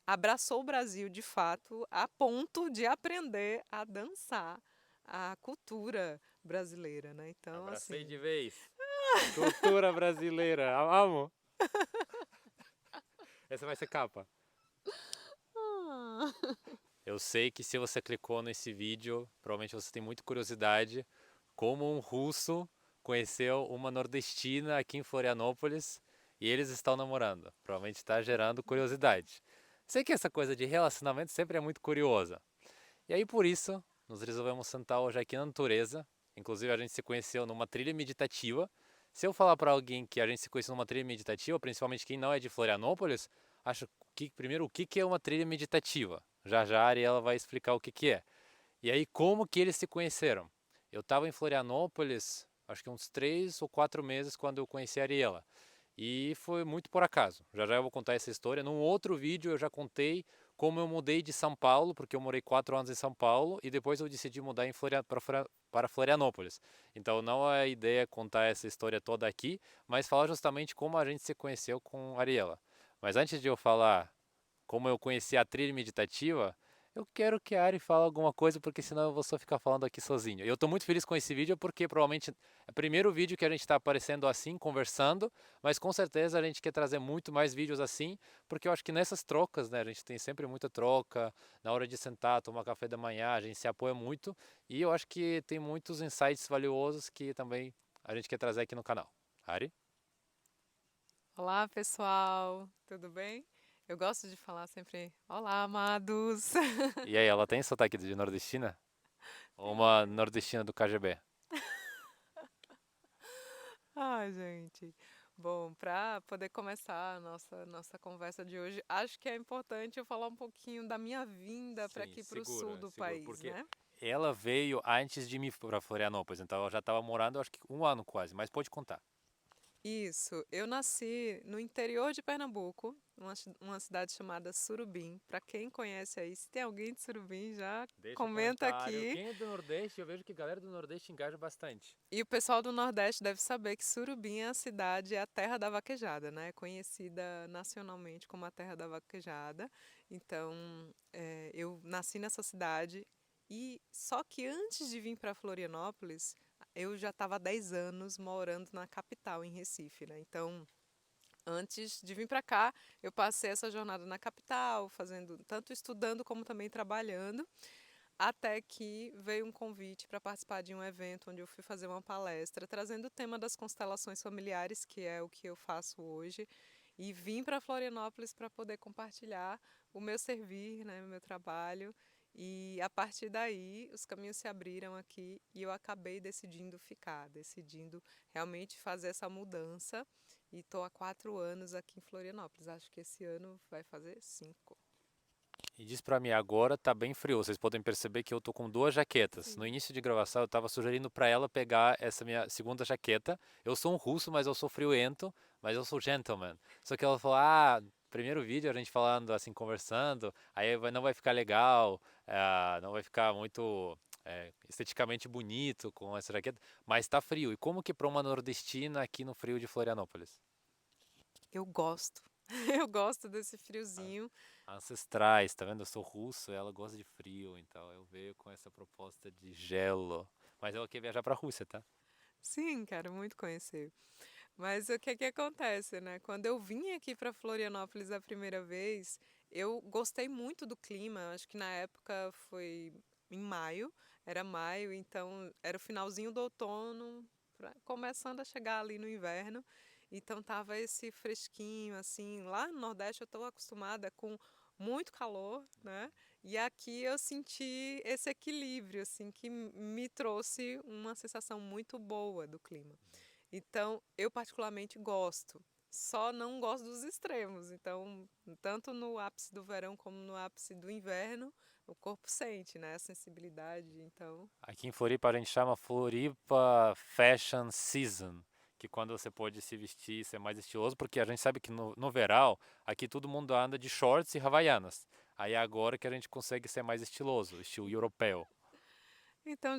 abraçou o Brasil de fato a ponto de aprender a dançar a cultura brasileira, né? Então, Abracei assim, de vez. Cultura brasileira, amo. Essa vai ser capa. ah, Eu sei que se você clicou nesse vídeo, provavelmente você tem muita curiosidade como um russo conheceu uma nordestina aqui em Florianópolis e eles estão namorando. Provavelmente está gerando curiosidade. Sei que essa coisa de relacionamento sempre é muito curiosa. E aí por isso, nós resolvemos sentar hoje aqui na natureza. Inclusive a gente se conheceu numa trilha meditativa. Se eu falar para alguém que a gente se conheceu numa trilha meditativa, principalmente quem não é de Florianópolis, acha que primeiro o que é uma trilha meditativa. Já já a Ariela vai explicar o que é. E aí como que eles se conheceram? Eu estava em Florianópolis, acho que uns 3 ou 4 meses quando eu conheci a Ariela. E foi muito por acaso. Já já eu vou contar essa história. Num outro vídeo eu já contei como eu mudei de São Paulo, porque eu morei 4 anos em São Paulo e depois eu decidi mudar para Florianópolis. Então não é a ideia contar essa história toda aqui, mas falar justamente como a gente se conheceu com a Ariela. Mas antes de eu falar como eu conheci a trilha meditativa, eu quero que a Ari fale alguma coisa, porque senão eu vou só ficar falando aqui sozinho. Eu estou muito feliz com esse vídeo, porque provavelmente é o primeiro vídeo que a gente está aparecendo assim, conversando, mas com certeza a gente quer trazer muito mais vídeos assim, porque eu acho que nessas trocas, né, a gente tem sempre muita troca, na hora de sentar, tomar café da manhã, a gente se apoia muito, e eu acho que tem muitos insights valiosos que também a gente quer trazer aqui no canal. Ari? olá, pessoal, tudo bem? Eu gosto de falar sempre, olá, amados. E aí, ela tem sotaque de nordestina? Ou uma Tenho. nordestina do KGB? Ai, gente. Bom, para poder começar a nossa conversa de hoje, acho que é importante eu falar um pouquinho da minha vinda para Sim, aqui para o sul segura, do segura, país, porque né? ela veio antes de mim para Florianópolis, então ela já estava morando, acho que 1 ano quase, mas pode contar. Isso, eu nasci no interior de Pernambuco, uma cidade chamada Surubim. Para quem conhece aí, se tem alguém de Surubim, já Deixa o comenta comentário. aqui. Quem é do Nordeste, eu vejo que a galera do Nordeste engaja bastante. E o pessoal do Nordeste deve saber que Surubim é a cidade, é a terra da vaquejada, né? É conhecida nacionalmente como a terra da vaquejada. Então, eu nasci nessa cidade e só que antes de vir para Florianópolis, eu já estava há 10 anos morando na capital, em Recife, né? Então, antes de vir para cá, eu passei essa jornada na capital, fazendo tanto estudando como também trabalhando. Até que veio um convite para participar de um evento onde eu fui fazer uma palestra trazendo o tema das constelações familiares, que é o que eu faço hoje, e vim para Florianópolis para poder compartilhar o meu servir, né, o meu trabalho. E a partir daí, os caminhos se abriram aqui e eu acabei decidindo ficar, decidindo realmente fazer essa mudança. E estou há 4 anos aqui em Florianópolis. Acho que esse ano vai fazer 5. E diz pra mim, agora tá bem frio. Vocês podem perceber que eu tô com 2 jaquetas. No Sim. início de gravação eu tava sugerindo pra ela pegar essa minha segunda jaqueta. Eu sou um russo, mas eu sou friorento, mas eu sou gentleman. Só que ela falou: "Ah, primeiro vídeo a gente falando assim, conversando, aí não vai ficar legal, não vai ficar muito esteticamente bonito com essa jaqueta, mas tá frio. E como que pra uma nordestina aqui no frio de Florianópolis?" Eu gosto. Eu gosto desse friozinho. Ancestrais, tá vendo? Eu sou russo, ela gosta de frio, então eu veio com essa proposta de gelo. Mas ela quer viajar pra Rússia, tá? Sim, quero muito conhecer. Mas o que que acontece, né? Quando eu vim aqui para Florianópolis a primeira vez, eu gostei muito do clima. Acho que na época foi em maio, era maio, então era o finalzinho do outono, começando a chegar ali no inverno. Então tava esse fresquinho assim. Lá no Nordeste eu estou acostumada com muito calor, né? E aqui eu senti esse equilíbrio assim que me trouxe uma sensação muito boa do clima. Então, eu particularmente gosto. Só não gosto dos extremos. Então, tanto no ápice do verão como no ápice do inverno, o corpo sente, né? A sensibilidade. Então, Aqui em Floripa a gente chama Floripa Fashion Season, que quando você pode se vestir e ser mais estiloso, porque a gente sabe que no verão aqui todo mundo anda de shorts e havaianas. Aí é agora que a gente consegue ser mais estiloso, estilo europeu.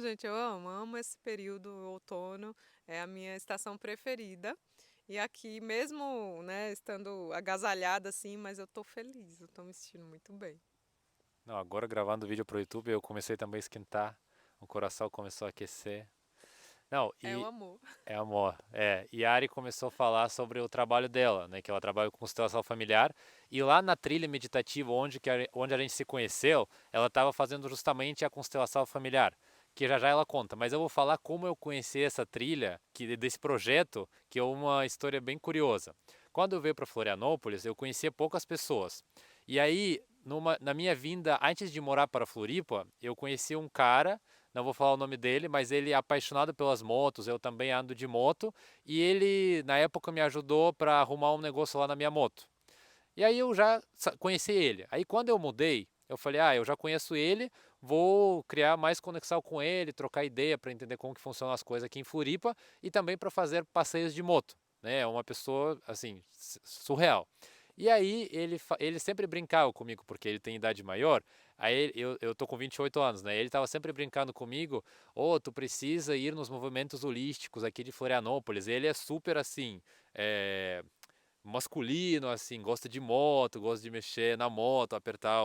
gente, eu amo esse período, o outono, é a minha estação preferida. E aqui, mesmo, né, estando agasalhada assim, mas eu tô feliz, eu tô me sentindo muito bem. Não, agora gravando vídeo pro YouTube, eu comecei também a esquentar, o coração começou a aquecer. Não, É o e amor. é amor, é. E a Ari começou a falar sobre o trabalho dela, né, que ela trabalha com constelação familiar, e lá na trilha meditativa onde a gente se conheceu, ela estava fazendo justamente a constelação familiar, que já já ela conta, mas eu vou falar como eu conheci essa trilha, que desse projeto, que é uma história bem curiosa. Quando eu veio para Florianópolis, eu conhecia poucas pessoas. E aí, na minha vinda, antes de morar para Floripa, eu conheci um cara, não vou falar o nome dele, mas ele é apaixonado pelas motos, eu também ando de moto, e ele, na época, me ajudou para arrumar um negócio lá na minha moto. E aí eu já conheci ele. Aí quando eu mudei, eu falei, eu já conheço ele, vou criar mais conexão com ele, trocar ideia para entender como que funcionam as coisas aqui em Floripa e também para fazer passeios de moto, né? É uma pessoa assim surreal. E aí ele sempre brincava comigo porque ele tem idade maior. Aí eu tô com 28 anos, né? Ele tava sempre brincando comigo, tu precisa ir nos movimentos holísticos aqui de Florianópolis. Ele é super assim, é, masculino, assim, gosta de moto, gosta de mexer na moto, apertar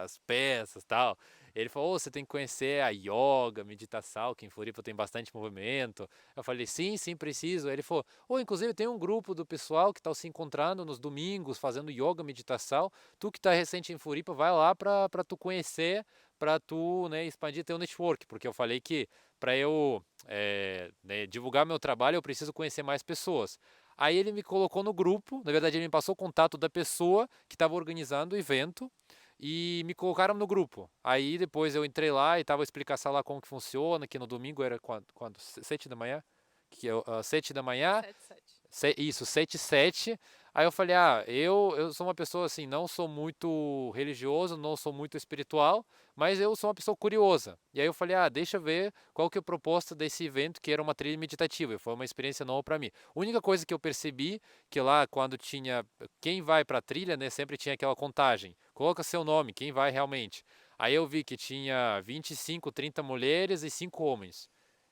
as peças e tal. Ele falou, você tem que conhecer a yoga, meditação, que em Floripa tem bastante movimento. Eu falei, sim, sim, preciso. Ele falou, inclusive tem um grupo do pessoal que está se encontrando nos domingos, fazendo yoga, meditação. Tu que está recente em Floripa, vai lá para tu conhecer, para tu, né, expandir teu network, porque eu falei que para eu né, divulgar meu trabalho, eu preciso conhecer mais pessoas. Aí ele me colocou no grupo, na verdade ele me passou o contato da pessoa que estava organizando o evento e me colocaram no grupo. Aí depois eu entrei lá e tava a explicação lá como que funciona, que no domingo era quando 7 da manhã, que é 7 da manhã, 77. Isso, 7 7. Aí eu falei, eu sou uma pessoa assim, não sou muito religioso, não sou muito espiritual, mas eu sou uma pessoa curiosa. E aí eu falei, deixa eu ver qual que é a proposta desse evento, que era uma trilha meditativa. E foi uma experiência nova para mim. A única coisa que eu percebi, que lá quando tinha, quem vai para a trilha, né, sempre tinha aquela contagem. Coloca seu nome, quem vai realmente. Aí eu vi que tinha 25, 30 mulheres e 5 homens.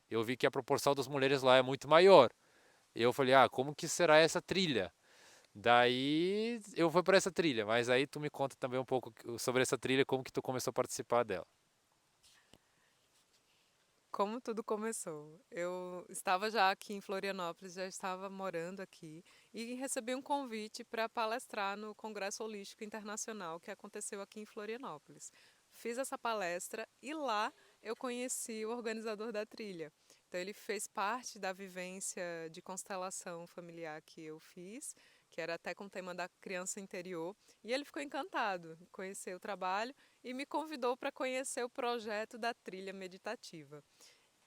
Eu vi que a proporção das mulheres lá é muito maior. Eu falei, como que será essa trilha? Daí eu fui para essa trilha, mas aí tu me conta também um pouco sobre essa trilha, como que tu começou a participar dela. Como tudo começou? Eu estava já aqui em Florianópolis, já estava morando aqui e recebi um convite para palestrar no Congresso Holístico Internacional que aconteceu aqui em Florianópolis. Fiz essa palestra e lá eu conheci o organizador da trilha. Então ele fez parte da vivência de constelação familiar que eu fiz, que era até com o tema da criança interior, e ele ficou encantado de conhecer o trabalho e me convidou para conhecer o projeto da trilha meditativa.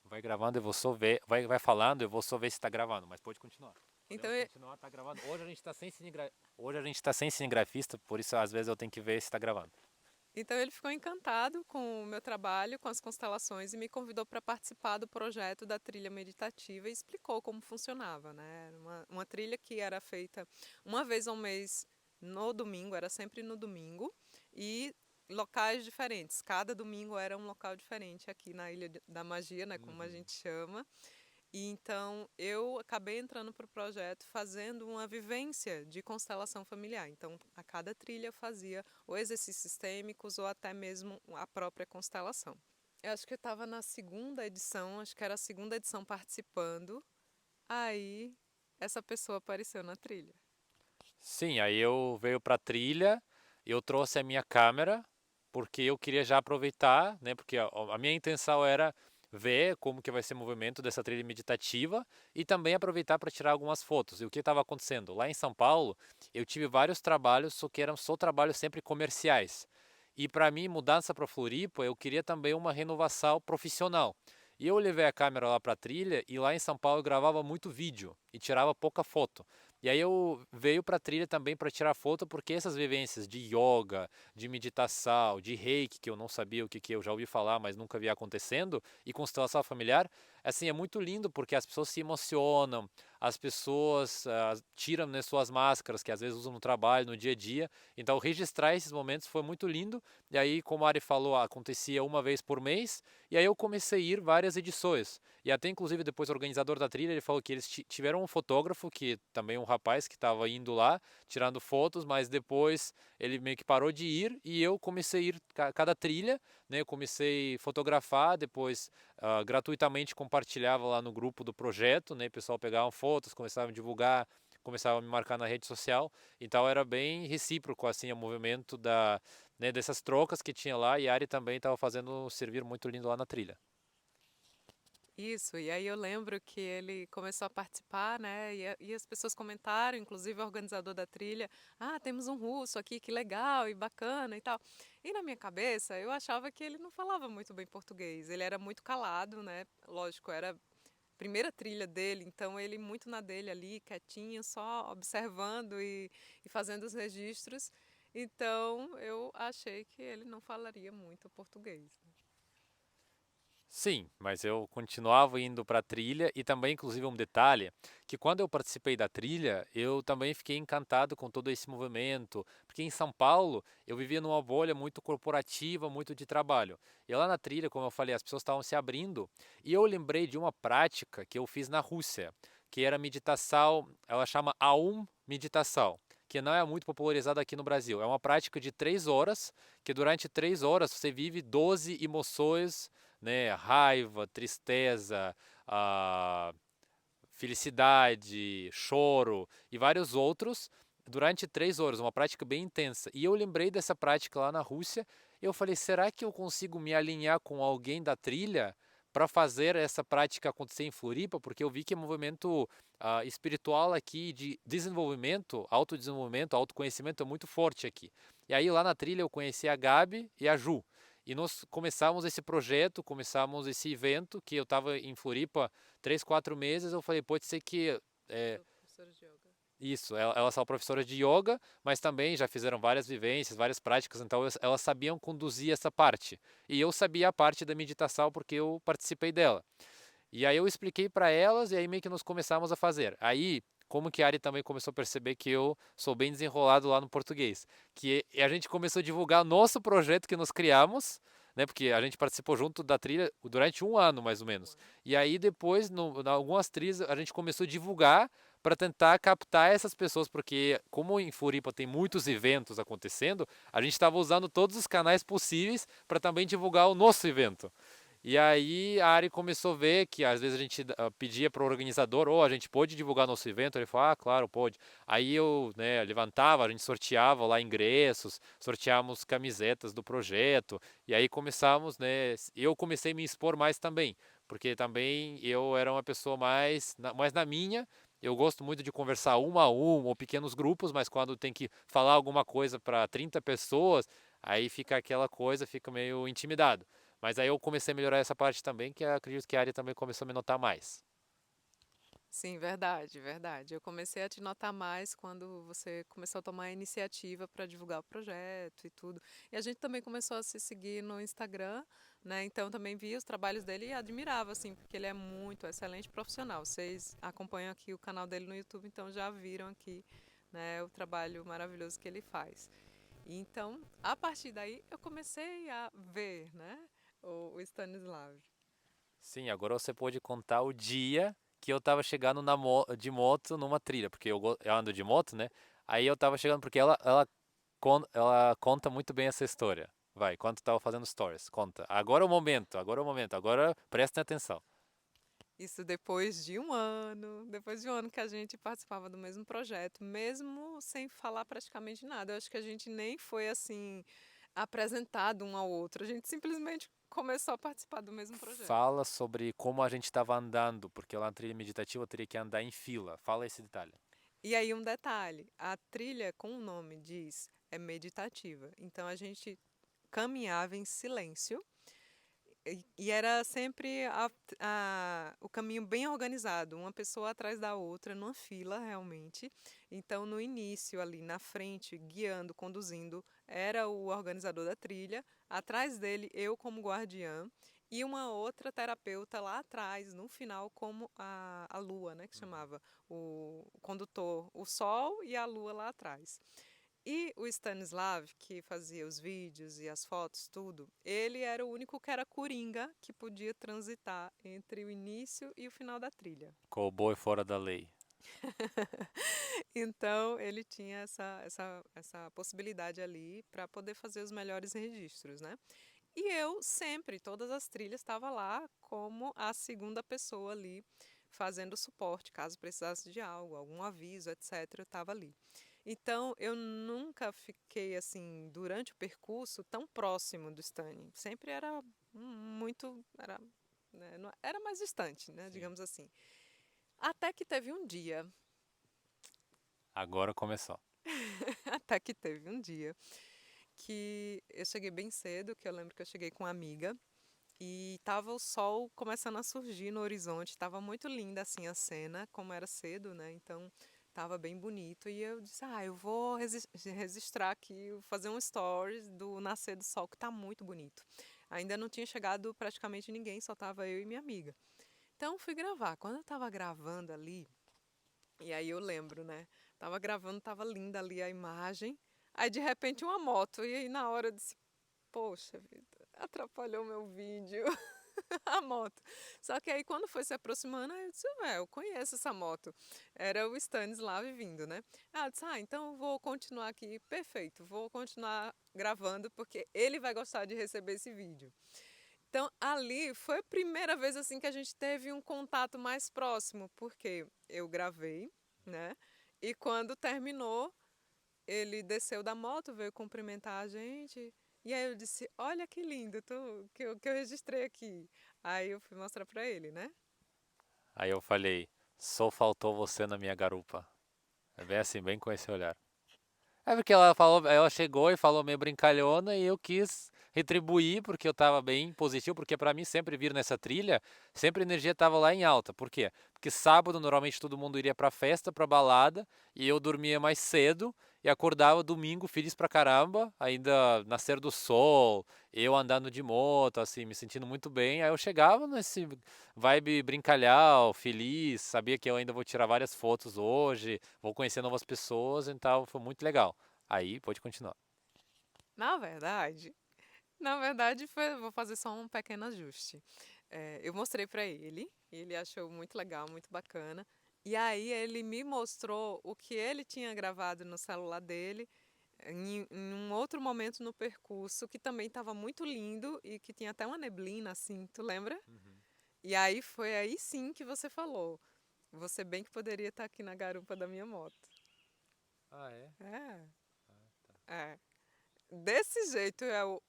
Vai gravando, eu vou só ver, vai falando, eu vou só ver se está gravando, mas pode continuar. Então, Podemos continuar, tá gravando. Hoje a gente está sem cinegrafista, por isso às vezes eu tenho que ver se está gravando. então ele ficou encantado com o meu trabalho, com as constelações e me convidou para participar do projeto da trilha meditativa e explicou como funcionava, né? Uma trilha que era feita uma vez ao mês no domingo, era sempre no domingo, e locais diferentes. Cada domingo era um local diferente aqui na da Magia, né, como a Uhum. gente chama. E então eu acabei entrando para o projeto fazendo uma vivência de constelação familiar. Então, a cada trilha eu fazia ou exercícios sistêmicos ou até mesmo a própria constelação. Eu acho que eu estava na segunda edição, acho que era a segunda edição participando. Aí essa pessoa apareceu na trilha. Sim, aí eu veio para a trilha, eu trouxe a minha câmera, porque eu queria já aproveitar, né? Porque a minha intenção era ver como que vai ser o movimento dessa trilha meditativa e também aproveitar para tirar algumas fotos. E o que estava acontecendo? Lá em São Paulo, eu tive vários trabalhos, só que eram só trabalhos sempre comerciais. E para mim, mudança para Floripa, eu queria também uma renovação profissional. E eu levei a câmera lá para a trilha e lá em São Paulo eu gravava muito vídeo e tirava pouca foto. E aí eu veio para a trilha também para tirar foto, porque essas vivências de yoga, de meditação, de reiki, que eu não sabia o que eu já ouvi falar, mas nunca vi acontecendo, e constelação familiar, assim, é muito lindo porque as pessoas se emocionam, as pessoas tiram, né, suas máscaras que às vezes usam no trabalho, no dia a dia. Então, registrar esses momentos foi muito lindo. E aí, como a Ari falou, acontecia uma vez por mês. E aí eu comecei a ir várias edições. E até inclusive depois o organizador da trilha, ele falou que eles tiveram um fotógrafo, que também um rapaz que estava indo lá, tirando fotos, mas depois ele meio que parou de ir e eu comecei a ir cada trilha, né? Eu comecei a fotografar, depois gratuitamente compartilhava lá no grupo do projeto, né? O pessoal pegava fotos, começava a divulgar, começava a me marcar na rede social. Então era bem recíproco assim o movimento né, dessas trocas que tinha lá, e a Ari também estava fazendo um servir muito lindo lá na trilha. Isso, e aí eu lembro que ele começou a participar, né? E as pessoas comentaram, inclusive o organizador da trilha, ah, temos um russo aqui, que legal e bacana e tal. E na minha cabeça, eu achava que ele não falava muito bem português. Ele era muito calado, né? Lógico, era a primeira trilha dele, então ele muito na dele ali, quietinho, só observando e fazendo os registros. Então eu achei que ele não falaria muito português. Sim, mas eu continuava indo para a trilha e também, inclusive, um detalhe, que quando eu participei da trilha, eu também fiquei encantado com todo esse movimento, porque em São Paulo eu vivia numa bolha muito corporativa, muito de trabalho. E lá na trilha, como eu falei, as pessoas estavam se abrindo e eu lembrei de uma prática que eu fiz na Rússia, que era meditação, ela chama Aum meditação, que não é muito popularizada aqui no Brasil. É uma prática de 3 horas, que durante 3 horas você vive 12 emoções, né, raiva, tristeza, ah, felicidade, choro e vários outros durante 3 horas, uma prática bem intensa. E eu lembrei dessa prática lá na Rússia e eu falei, será que eu consigo me alinhar com alguém da trilha para fazer essa prática acontecer em Floripa? Porque eu vi que é um movimento espiritual aqui de desenvolvimento, autodesenvolvimento, autoconhecimento é muito forte aqui. E aí lá na trilha eu conheci a Gabi e a Ju. E nós começamos esse projeto, começamos esse evento, que eu estava em Floripa 3, 4 meses. Eu falei, pode ser que é, Sou professora de yoga. isso, elas são professoras de yoga, mas também já fizeram várias vivências, várias práticas, então elas sabiam conduzir essa parte. E eu sabia a parte da meditação porque eu participei dela. E aí eu expliquei para elas e aí meio que nós começamos a fazer. Aí, como que a Ari também começou a perceber que eu sou bem desenrolado lá no português, que a gente começou a divulgar nosso projeto que nós criamos, né? Porque a gente participou junto da trilha durante um ano mais ou menos. E aí depois, em algumas trilhas, a gente começou a divulgar para tentar captar essas pessoas, porque como em Floripa tem muitos eventos acontecendo, a gente estava usando todos os canais possíveis para também divulgar o nosso evento. E aí a Ari começou a ver que às vezes a gente pedia para o organizador, ou a gente pode divulgar nosso evento? Ele falou, ah, claro, pode. Aí eu, né, levantava, a gente sorteava lá ingressos, sorteávamos camisetas do projeto, e aí começamos, né, eu comecei a me expor mais também, porque também eu era uma pessoa mais na minha, eu gosto muito de conversar um a um, ou pequenos grupos, mas quando tem que falar alguma coisa para 30 pessoas, aí fica aquela coisa, fica meio intimidado. Mas aí eu comecei a melhorar essa parte também, que eu acredito que a área também começou a me notar mais. Sim, verdade, verdade. Eu comecei a te notar mais quando você começou a tomar a iniciativa para divulgar o projeto e tudo. E a gente também começou a se seguir no Instagram, né? Então também vi os trabalhos dele e admirava, assim, porque ele é muito excelente profissional. Vocês acompanham aqui o canal dele no YouTube, então já viram aqui, né, o trabalho maravilhoso que ele faz. E então, a partir daí, eu comecei a ver, né, o Stanislav. Sim, agora você pode contar o dia que eu tava chegando de moto numa trilha, porque eu ando de moto, né? Aí eu tava chegando, porque ela conta muito bem essa história. Vai, quando tu tava fazendo stories, conta. Agora é o momento, agora é o momento, agora prestem atenção. Isso depois de um ano que a gente participava do mesmo projeto, mesmo sem falar praticamente nada. Eu acho que a gente nem foi assim apresentado um ao outro. A gente simplesmente começou a participar do mesmo projeto. Fala sobre como a gente estava andando, porque lá na trilha meditativa eu teria que andar em fila. Fala esse detalhe. E aí um detalhe, a trilha com o nome diz é meditativa. Então a gente caminhava em silêncio E era sempre o caminho bem organizado, uma pessoa atrás da outra, numa fila realmente. Então, no início, ali na frente, guiando, conduzindo, era o organizador da trilha. Atrás dele, eu como guardiã. E uma outra terapeuta lá atrás, no final, como a lua, né, que Uhum. chamava o condutor, o sol e a lua lá atrás. E o Stanislav, que fazia os vídeos e as fotos, tudo, ele era o único que era coringa que podia transitar entre o início e o final da trilha. Cowboy fora da lei. Então, ele tinha essa possibilidade ali para poder fazer os melhores registros, né? E eu sempre, todas as trilhas, estava lá como a segunda pessoa ali, fazendo suporte, caso precisasse de algo, algum aviso, etc., eu estava ali. Então, eu nunca fiquei assim, durante o percurso, tão próximo do Stani. Sempre era muito, era, né, era mais distante, né, Sim. digamos assim. Até que teve um dia, Agora começou. até que teve um dia que eu cheguei bem cedo, que eu lembro que eu cheguei com uma amiga e tava o sol começando a surgir no horizonte, tava muito linda assim a cena, como era cedo, né? Então tava bem bonito e eu disse: "Ah, eu vou registrar aqui, fazer um stories do nascer do sol que tá muito bonito". Ainda não tinha chegado praticamente ninguém, só tava eu e minha amiga. Então fui gravar. Quando eu tava gravando ali, e aí eu lembro, né? Tava gravando, tava linda ali a imagem. Aí de repente uma moto e aí na hora eu disse: "Poxa vida, atrapalhou meu vídeo". A moto. Só que aí quando foi se aproximando, aí eu disse, ué, eu conheço essa moto. Era o Stanislav vindo, né? Ah, eu disse, então eu vou continuar aqui, perfeito, vou continuar gravando porque ele vai gostar de receber esse vídeo. Então ali foi a primeira vez assim que a gente teve um contato mais próximo, porque eu gravei, né? E quando terminou, ele desceu da moto, veio cumprimentar a gente. E aí eu disse: "Olha que lindo, que eu registrei aqui". Aí eu fui mostrar pra ele, né? Aí eu falei, só faltou você na minha garupa. É bem assim, bem com esse olhar. É porque ela falou, ela chegou e falou meio brincalhona e eu quis retribuir porque eu tava bem positivo, porque pra mim sempre vir nessa trilha, sempre a energia tava lá em alta. Por quê? Porque sábado normalmente todo mundo iria pra festa, pra balada, e eu dormia mais cedo e acordava domingo feliz pra caramba, ainda nascer do sol, eu andando de moto, assim, me sentindo muito bem. Aí eu chegava nesse vibe brincalhão, feliz, sabia que eu ainda vou tirar várias fotos hoje, vou conhecer novas pessoas, então foi muito legal. Aí pode continuar. Na verdade, na verdade vou fazer só um pequeno ajuste. Eu mostrei pra ele, e ele achou muito legal, muito bacana. E aí ele me mostrou o que ele tinha gravado no celular dele em um outro momento no percurso que também estava muito lindo e que tinha até uma neblina assim, tu lembra? Uhum. E aí foi aí sim que você falou. Você bem que poderia estar aqui na garupa da minha moto. Ah, é? É, Ah, tá. é. Desse jeito é o.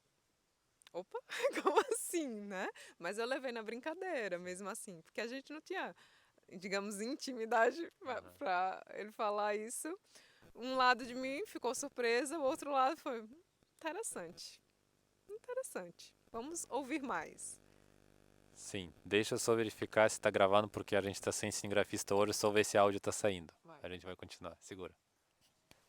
Opa, como assim, né? Mas eu levei na brincadeira, Sim. mesmo assim, porque a gente não tinha, digamos, intimidade Aham. pra ele falar isso. Um lado de mim ficou surpresa, o outro lado foi interessante, interessante. Vamos ouvir mais. Sim, deixa eu só verificar se tá gravando porque a gente tá sem cinegrafista hoje, só ver se áudio tá saindo. Vai. A gente vai continuar, segura.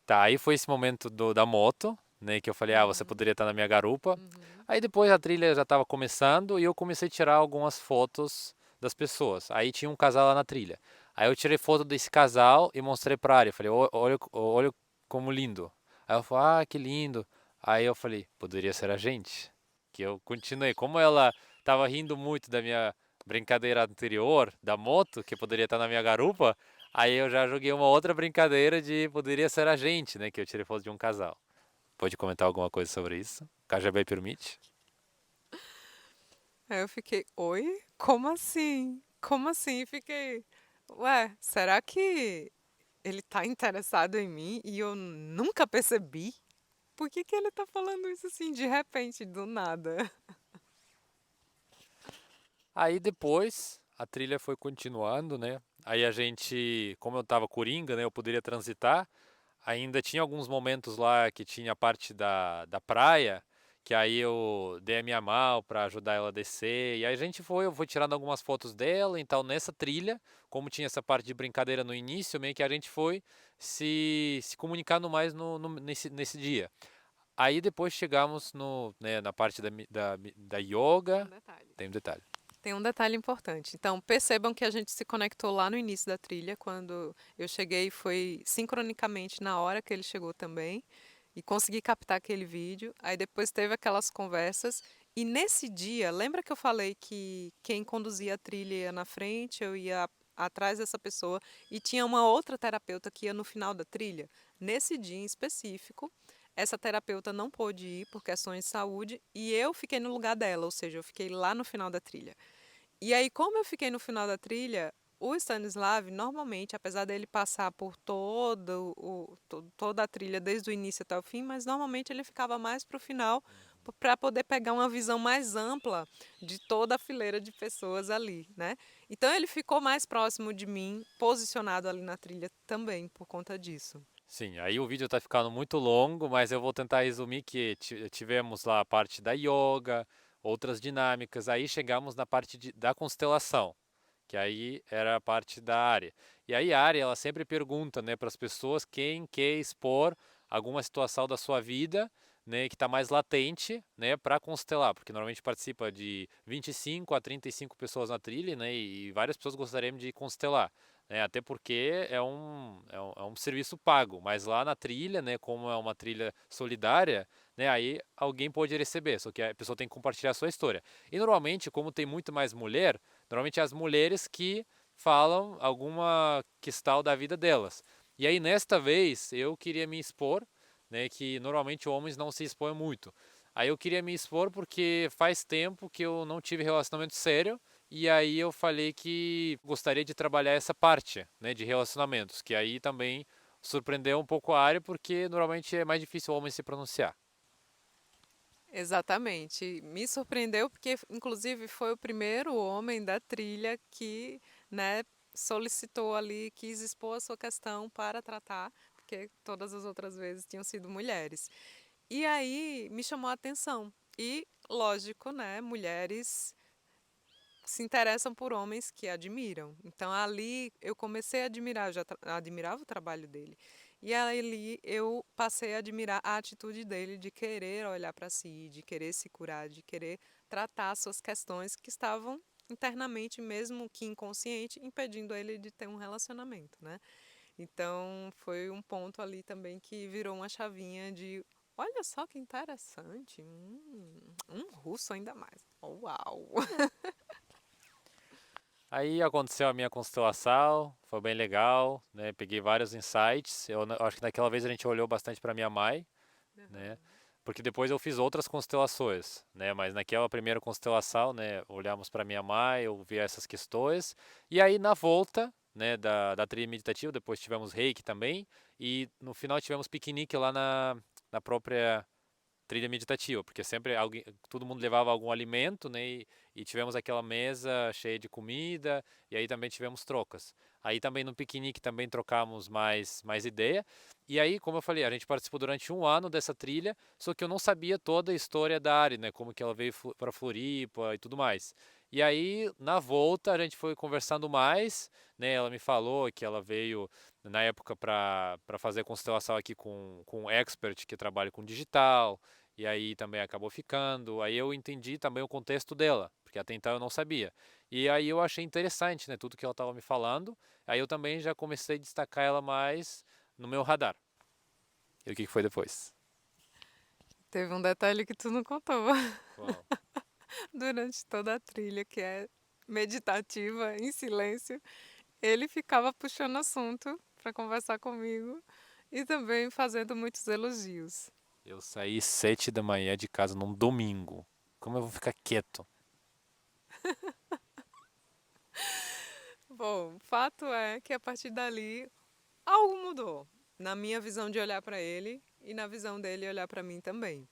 Tá, aí foi esse momento da moto, né, que eu falei, ah, você Uhum, poderia estar na minha garupa. uhum, Aí depois a trilha já estava começando e eu comecei a tirar algumas fotos das pessoas. Aí tinha um casal lá na trilha. Aí eu tirei foto desse casal e mostrei pra área. Falei, olha, olha como lindo. Aí ela falou, ah, que lindo. Aí eu falei, poderia ser a gente. Que eu continuei. Como ela estava rindo muito da minha brincadeira anterior, da moto, que poderia estar na minha garupa, aí eu já joguei uma outra brincadeira de poderia ser a gente, né? Que eu tirei foto de um casal. Pode comentar alguma coisa sobre isso? KGB permite? Aí eu fiquei, oi? Como assim? Como assim? Fiquei, ué, será que ele tá interessado em mim e eu nunca percebi? Por que que ele tá falando isso assim, de repente, do nada? Aí depois a trilha foi continuando, né? Aí a gente, como eu tava coringa, né? Eu poderia transitar. Ainda tinha alguns momentos lá que tinha a parte da praia que aí eu dei a minha mão para ajudar ela a descer. E aí a gente foi, eu fui tirando algumas fotos dela. Então nessa trilha, como tinha essa parte de brincadeira no início, meio que a gente foi se comunicando mais nesse dia. Aí depois chegamos na parte da Tem um yoga. detalhe. Tem um detalhe. Tem um detalhe importante. Então, percebam que a gente se conectou lá no início da trilha, quando eu cheguei, foi sincronicamente na hora que ele chegou também, e consegui captar aquele vídeo. Aí depois teve aquelas conversas, e nesse dia, lembra que eu falei que quem conduzia a trilha ia na frente, eu ia atrás dessa pessoa, e tinha uma outra terapeuta que ia no final da trilha? Nesse dia em específico, essa terapeuta não pôde ir por questões de saúde e eu fiquei no lugar dela, ou seja, eu fiquei lá no final da trilha. E aí, como eu fiquei no final da trilha, o Stanislav, normalmente, apesar dele passar por toda a trilha desde o início até o fim, mas normalmente ele ficava mais para o final para poder pegar uma visão mais ampla de toda a fileira de pessoas ali, né? Então ele ficou mais próximo de mim, posicionado ali na trilha também por conta disso. Sim, aí o vídeo tá ficando muito longo, mas eu vou tentar resumir que tivemos lá a parte da yoga, outras dinâmicas, aí chegamos na parte da constelação, que aí era a parte da área. E aí a área, ela sempre pergunta, né, para as pessoas quem quer expor alguma situação da sua vida, né, que está mais latente, né, para constelar, porque normalmente participa de 25 a 35 pessoas na trilha, né, e várias pessoas gostariam de constelar. Né, até porque é um serviço pago, mas lá na trilha, né, como é uma trilha solidária, né, aí alguém pode receber, só que a pessoa tem que compartilhar a sua história. E normalmente, como tem muito mais mulher, normalmente é as mulheres que falam alguma questão da vida delas. E aí nesta vez eu queria me expor, né, que normalmente homens não se expõem muito. Aí eu queria me expor porque faz tempo que eu não tive relacionamento sério e aí eu falei que gostaria de trabalhar essa parte, né, de relacionamentos, que aí também surpreendeu um pouco a área porque normalmente é mais difícil o homem se pronunciar. Exatamente. Me surpreendeu porque, inclusive, foi o primeiro homem da trilha que, né, solicitou ali, quis expor a sua questão para tratar, porque todas as outras vezes tinham sido mulheres. E aí me chamou a atenção. E, lógico, né, mulheres se interessam por homens que admiram. Então ali eu comecei a admirar, admirava o trabalho dele. E ali eu passei a admirar a atitude dele de querer olhar para si, de querer se curar, de querer tratar suas questões que estavam internamente, mesmo que inconsciente, impedindo ele de ter um relacionamento, né? Então foi um ponto ali também que virou uma chavinha de olha só que interessante, um russo ainda mais. Uau! Aí aconteceu a minha constelação, foi bem legal, né? Peguei vários insights. Eu acho que naquela vez a gente olhou bastante para minha mãe, né? Aham. Porque depois eu fiz outras constelações, né? Mas naquela primeira constelação, né, olhamos para minha mãe, eu vi essas questões. E aí na volta, né, da trilha meditativa, depois tivemos reiki também. E no final tivemos piquenique lá na própria trilha meditativa, porque sempre alguém, todo mundo levava algum alimento, né? E tivemos aquela mesa cheia de comida, e aí também tivemos trocas. Aí também no piquenique também trocamos mais ideia. E aí, como eu falei, a gente participou durante um ano dessa trilha, só que eu não sabia toda a história da Ari, né? Como que ela veio para Floripa e tudo mais. E aí, na volta, a gente foi conversando mais, né? Ela me falou que ela veio na época para fazer constelação aqui com um expert que trabalha com digital, e aí também acabou ficando. Aí eu entendi também o contexto dela, porque até então eu não sabia. E aí eu achei interessante, né, tudo que ela estava me falando. Aí eu também já comecei a destacar ela mais no meu radar. E o que foi depois? Teve um detalhe que tu não contou Qual? durante toda a trilha, que é meditativa, em silêncio. Ele ficava puxando assunto para conversar comigo e também fazendo muitos elogios. Eu saí 7 da manhã de casa num domingo. Como eu vou ficar quieto? Bom, o fato é que a partir dali algo mudou na minha visão de olhar para ele e na visão dele olhar para mim também.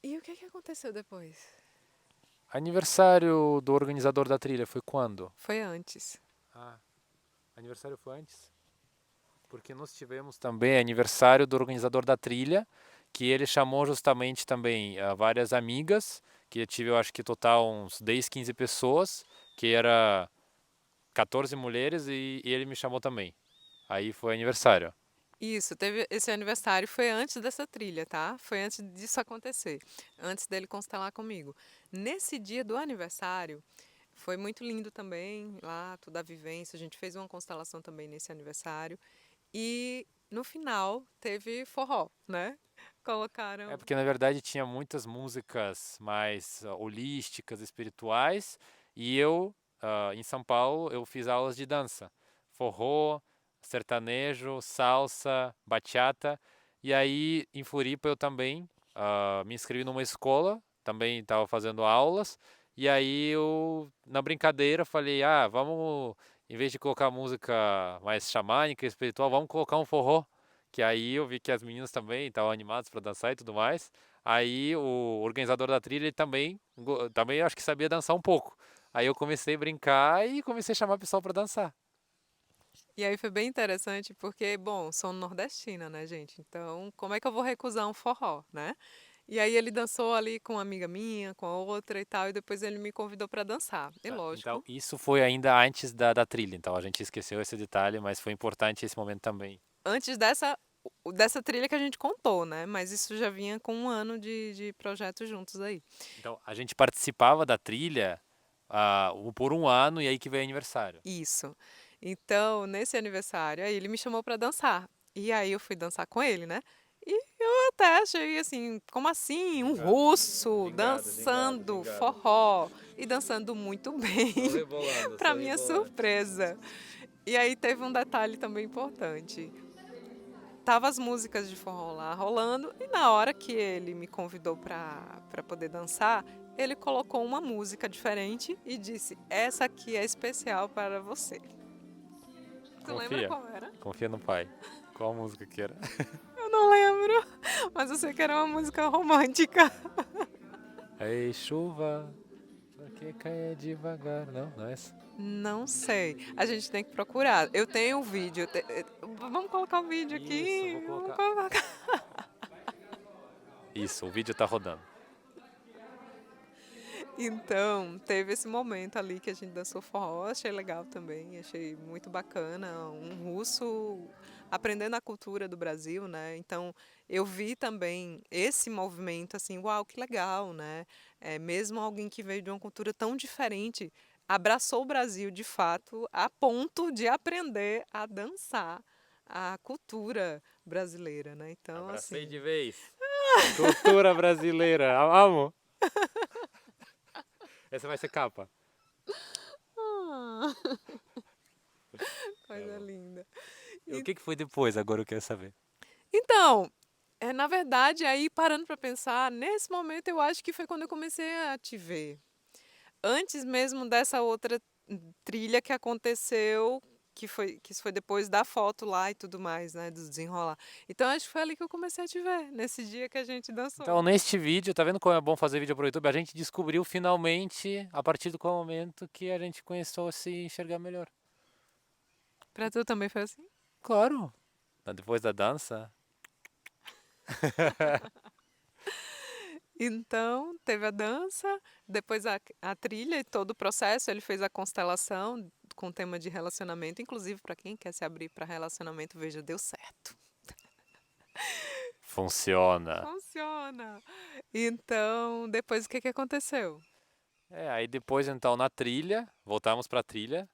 E o que que aconteceu depois? Aniversário do organizador da trilha foi quando? Foi antes. Ah, aniversário foi antes? Porque nós tivemos também aniversário do organizador da trilha, que ele chamou justamente também várias amigas, que eu tive, eu acho que total uns 10, 15 pessoas, que era 14 mulheres e ele me chamou também. Aí foi aniversário. Isso, teve esse aniversário foi antes dessa trilha, tá? Foi antes disso acontecer, antes dele constelar comigo. Nesse dia do aniversário, foi muito lindo também, lá, toda a vivência. A gente fez uma constelação também nesse aniversário. E no final teve forró, né? É Colocaram. porque na verdade tinha muitas músicas mais holísticas, espirituais, e eu, em São Paulo, eu fiz aulas de dança, forró, sertanejo, salsa, bachata, e aí em Floripa eu também me inscrevi numa escola, também estava fazendo aulas, e aí eu, na brincadeira, falei, vamos, em vez de colocar música mais xamânica, espiritual, vamos colocar um forró. Que aí eu vi que as meninas também estavam animadas para dançar e tudo mais. Aí o organizador da trilha ele também acho que sabia dançar um pouco. Aí eu comecei a brincar e comecei a chamar o pessoal para dançar. E aí foi bem interessante porque, bom, sou nordestina, né, gente? Então, como é que eu vou recusar um forró, né? E aí ele dançou ali com uma amiga minha, com a outra e tal, e depois ele me convidou para dançar. E Tá, então lógico, isso foi ainda antes da trilha, então a gente esqueceu esse detalhe, mas foi importante esse momento também. antes dessa trilha que a gente contou, né? Mas isso já vinha com um ano de projeto juntos aí. Então a gente participava da trilha por um ano e aí que veio aniversário. Isso. Então, nesse aniversário, aí ele me chamou para dançar. E aí eu fui dançar com ele, né? E eu até achei assim, como assim? Um Gingado. russo Gingado, gingado, dançando gingado. forró e dançando muito Só bem, rebolando, para só minha rebolando. surpresa. E aí teve um detalhe também importante. Tava as músicas de forró lá rolando e na hora que ele me convidou para poder dançar, ele colocou uma música diferente e disse: "Essa aqui é especial para você". Tu lembra Confia, qual era? confia no pai. Qual música que era? Eu não lembro, mas eu sei que era uma música romântica. Ei, chuva, por que caia devagar? Não, não é essa. Não sei. A gente tem que procurar. Eu tenho um vídeo. Vamos colocar o vídeo Isso, aqui. vou Vamos colocar. colocar. Isso, o vídeo tá rodando. Então, teve esse momento ali que a gente dançou forró. Achei legal também. Achei muito bacana. Um russo aprendendo a cultura do Brasil, né? Então, eu vi também esse movimento assim, uau, que legal, né? Mesmo alguém que veio de uma cultura tão diferente abraçou o Brasil de fato a ponto de aprender a dançar a cultura brasileira, né? Então, Abracei assim, de vez. Cultura brasileira, amo. Essa vai ser capa. ah, Tá coisa bom. linda. E o E- que foi depois? Agora eu quero saber. Então, na verdade, aí parando para pensar, nesse momento eu acho que foi quando eu comecei a te ver. Antes mesmo dessa outra trilha que aconteceu, que isso foi depois da foto lá e tudo mais, né, do desenrolar. Então acho que foi ali que eu comecei a te ver, nesse dia que a gente Então, dançou. neste vídeo, tá vendo como é bom fazer vídeo pro YouTube? A gente descobriu finalmente, a partir do qual momento, que a gente começou a se enxergar melhor. Pra tu também foi assim? Claro. Depois da dança. Então, teve a dança, depois a trilha e todo o processo. Ele fez a constelação com tema de relacionamento. Inclusive, para quem quer se abrir para relacionamento, veja, deu certo. Funciona. Funciona! Então, depois o que que aconteceu? Aí depois então na trilha, voltamos pra trilha.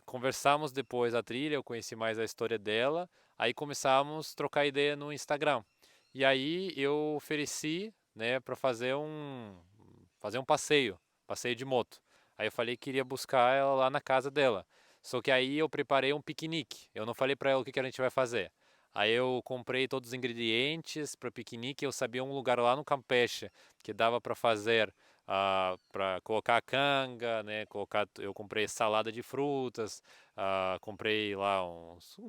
Conversamos depois da trilha, eu conheci mais a história dela. Aí começamos a trocar ideia no Instagram. E aí eu ofereci, né, para fazer um passeio de moto. Aí eu falei que iria buscar ela lá na casa dela. Só que aí eu preparei um piquenique. Eu não falei para ela o que que a gente vai fazer. Aí eu comprei todos os ingredientes para piquenique. Eu sabia um lugar lá no Campeche que dava para fazer para colocar a canga, né? Eu comprei salada de frutas, comprei lá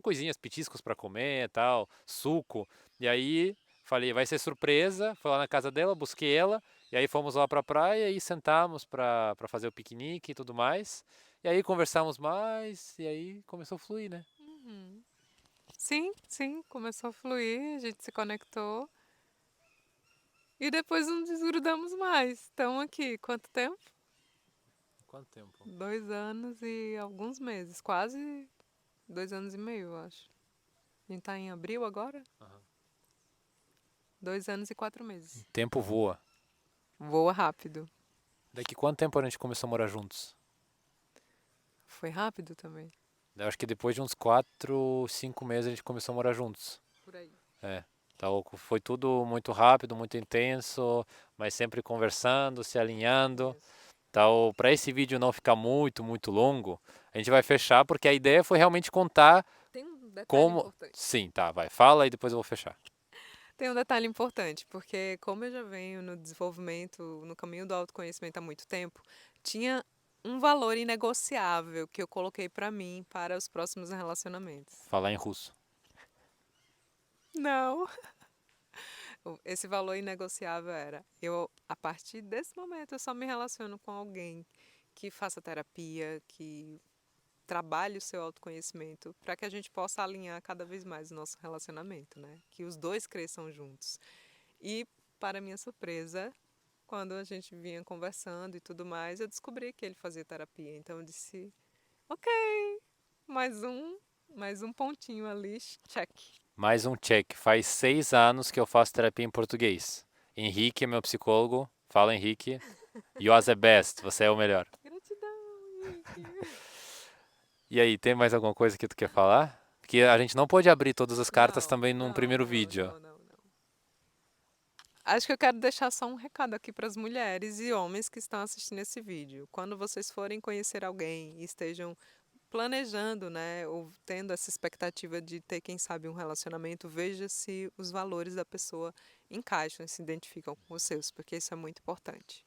coisinhas, petiscos para comer, tal, suco. E aí falei, vai ser surpresa. Fui lá na casa dela, busquei ela e aí fomos lá para a praia e sentamos para fazer o piquenique e tudo mais. E aí conversamos mais e aí começou a fluir, né? Uhum. Sim, sim, começou a fluir, a gente se conectou e depois não desgrudamos mais. Estamos aqui, quanto tempo? Quanto tempo? 2 anos e alguns meses, quase 2 anos e meio, eu acho. A gente tá em abril agora? Aham. 2 anos e 4 meses. O tempo voa. Voa rápido. Daqui quanto tempo a gente começou a morar juntos? Foi rápido também. Eu acho que depois de uns 4, 5 meses a gente começou a morar juntos. Por aí. É. Então foi tudo muito rápido, muito intenso, mas sempre conversando, se alinhando. Isso. Então, para esse vídeo não ficar muito, muito longo, a gente vai fechar porque a ideia foi realmente contar Tem um detalhe como. importante. Sim, tá, vai. Fala e depois eu vou fechar. Tem um detalhe importante, porque como eu já venho no desenvolvimento, no caminho do autoconhecimento há muito tempo, tinha um valor inegociável que eu coloquei para mim para os próximos relacionamentos. Falar em russo. Não. Esse valor inegociável era, eu a partir desse momento eu só me relaciono com alguém que faça terapia, que trabalhe o seu autoconhecimento, para que a gente possa alinhar cada vez mais o nosso relacionamento, né? Que os dois cresçam juntos. E, para minha surpresa, quando a gente vinha conversando e tudo mais, eu descobri que ele fazia terapia. Então eu disse, ok, mais um, mais um pontinho ali, check. Mais um check. Faz 6 anos que eu faço terapia em português. Henrique é meu psicólogo. Fala, Henrique. You are the best. Você é o melhor. Gratidão, Henrique. E aí, tem mais alguma coisa que tu quer falar? Porque a gente não pode abrir todas as cartas Não, também num não, primeiro não, vídeo. não, não, não. Acho que eu quero deixar só um recado aqui para as mulheres e homens que estão assistindo esse vídeo. Quando vocês forem conhecer alguém e estejam planejando, né, ou tendo essa expectativa de ter, quem sabe, um relacionamento, veja se os valores da pessoa encaixam e se identificam com os seus, porque isso é muito importante.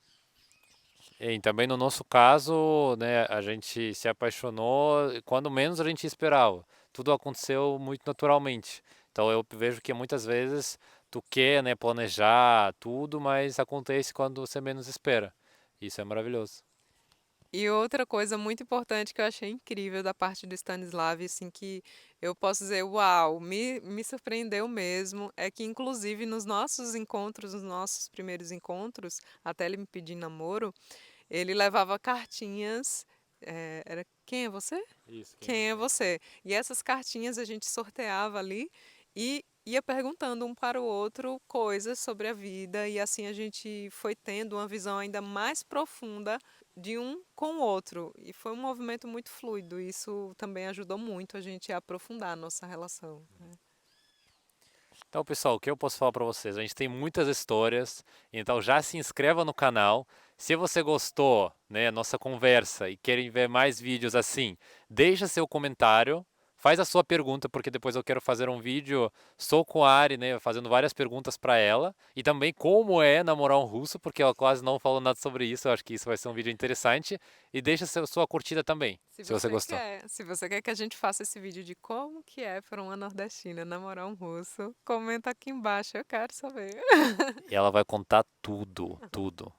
E também no nosso caso, né, a gente se apaixonou quando menos a gente esperava. Tudo aconteceu muito naturalmente. Então eu vejo que muitas vezes tu quer, né, planejar tudo, mas acontece quando você menos espera. Isso é maravilhoso. E outra coisa muito importante que eu achei incrível da parte do Stanislav, assim, que eu posso dizer, uau, me surpreendeu mesmo, é que inclusive nos nossos encontros, nos nossos primeiros encontros, até ele me pedir namoro, ele levava cartinhas, era quem é você? Isso, quem é Quem é você? você? E essas cartinhas a gente sorteava ali e ia perguntando um para o outro coisas sobre a vida, e assim a gente foi tendo uma visão ainda mais profunda de um com o outro. E foi um movimento muito fluido. Isso também ajudou muito a gente a aprofundar a nossa relação, né? Então, pessoal, o que eu posso falar para vocês? A gente tem muitas histórias, então já se inscreva no canal. Se você gostou, né, nossa conversa e querem ver mais vídeos assim, deixa seu comentário, faz a sua pergunta, porque depois eu quero fazer um vídeo só com a Ari, né, fazendo várias perguntas para ela, e também como é namorar um russo, porque ela quase não falou nada sobre isso. Eu acho que isso vai ser um vídeo interessante. E deixa sua curtida também, se você gostou. Se você quer que a gente faça esse vídeo de como que é para uma nordestina namorar um russo, comenta aqui embaixo, eu quero saber. E ela vai contar tudo, tudo.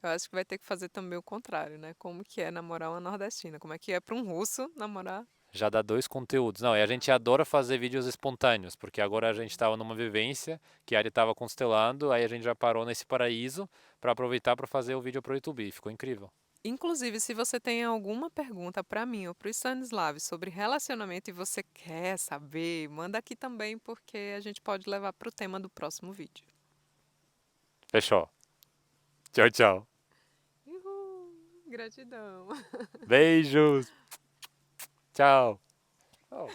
Eu acho que vai ter que fazer também o contrário, né? Como que é namorar uma nordestina? Como é que é para um russo namorar? Já dá dois conteúdos. Não, e a gente adora fazer vídeos espontâneos, porque agora a gente estava numa vivência que a Ari estava constelando, aí a gente já parou nesse paraíso para aproveitar para fazer o vídeo pro YouTube. E ficou incrível. Inclusive, se você tem alguma pergunta para mim ou para o Stanislav sobre relacionamento e você quer saber, manda aqui também, porque a gente pode levar para o tema do próximo vídeo. Fechou. Tchau, tchau. Uhul, gratidão. Beijos. Tchau. Oh.